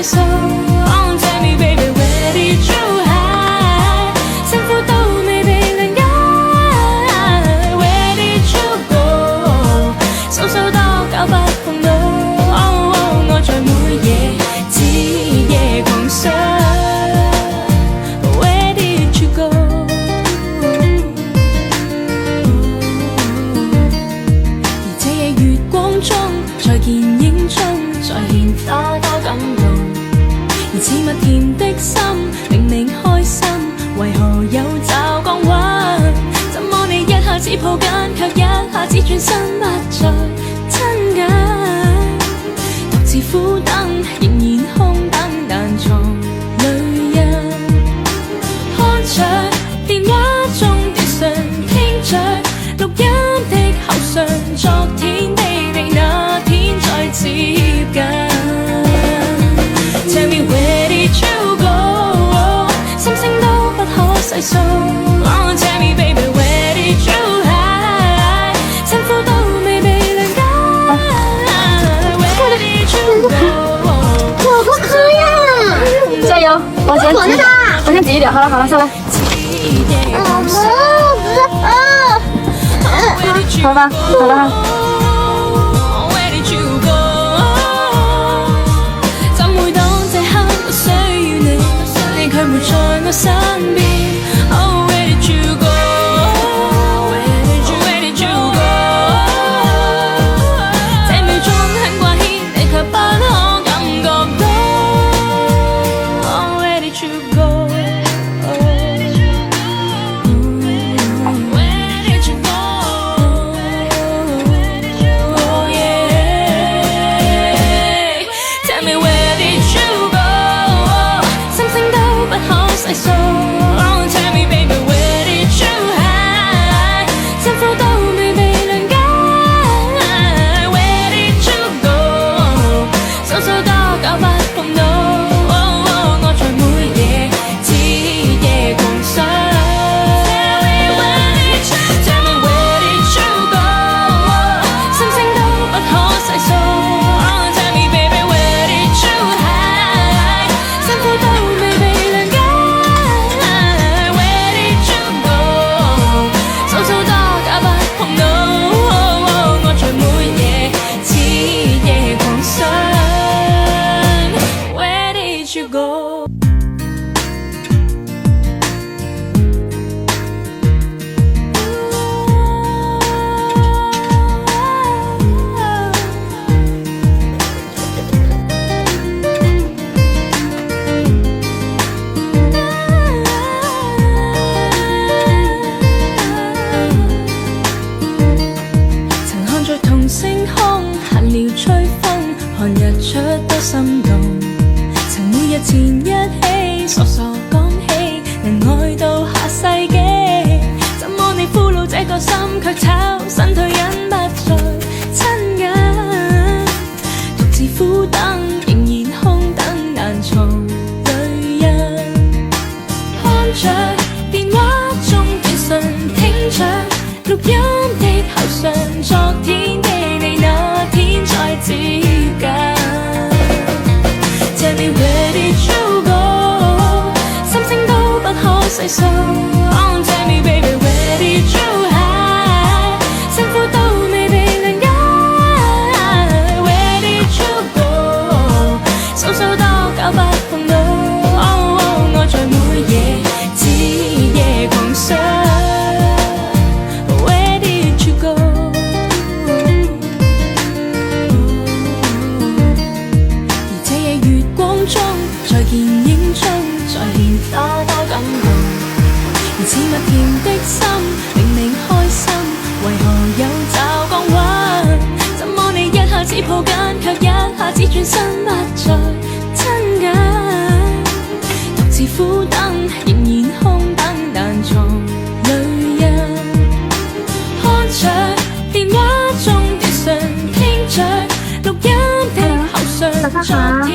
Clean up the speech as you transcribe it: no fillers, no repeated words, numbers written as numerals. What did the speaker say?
細數。Oh, tell me baby where did you hide？ 辛苦都未被諒解 ，Where did you go？ 數數多久不碰到，oh, oh, 愛在每夜徹夜狂想。Where did you go？ 而這夜月光中，在見影中，再現多多感動。而似蜜甜的心，明明開心，為何有驟降溫？怎麼你一下子抱緊，卻一下子轉身不再親近？獨自苦等，仍然空等，難藏淚印。看着電話中短信，聽着錄音的口信，昨天的你那天再接近。Tell me where did you go？ 心聲都不可細數。Oh, tell me baby where did you hide？ 辛苦都未被諒解。Where did you go？ 我不可以！加油！我先挤一点，好了好了，下来。好吧，好了哈。卻沒在我身邊。Oh, where did you go？ Where did you go？ 這秒鐘很掛牽，你卻不可感覺到。Oh, where did you go？ Where did you go？ Oh, yeah。 Tell me where did you go？ 心聲都不可細數。Oh, tell me baby where did you hide？ 辛苦都未被諒解。Where did you go？ 數數多久不碰到，oh, oh， 我在每夜徹夜狂想。Tell me where did you go？ 心聲都不可細數。Oh, tell me baby where did you hide？ 辛苦都未被諒解。Where did you go？ 數數多久不碰到，oh, oh， 我在每夜徹夜狂想。Where did you go？ 曾看着同星空，閒聊吹風，看日出多心動。曾每日前一起，傻傻講起，能愛到下世紀。怎麼你俘虜這個心，卻炒身退忍不再親近？獨自苦等，仍然空等，難藏淚印。看着電話中短信，聽着錄音的口信，昨天的你那天再接近。Tell me where did you go？ 心聲都不可細數。Oh, tell me baby where did you hide？ 辛苦都未被諒解。Where did you go？ 數數多久不碰到，oh, oh， 愛在每夜徹夜狂想。Where did you go？ 而這夜月光中，在見影中，再現多多感動。而似蜜甜的心，明明開心，為何有驟降溫？怎麼你一下子抱緊，卻一下子轉身不再親近？獨自苦等，仍然空等，難藏淚印。看着電話中短信，聽着錄音的口信，昨天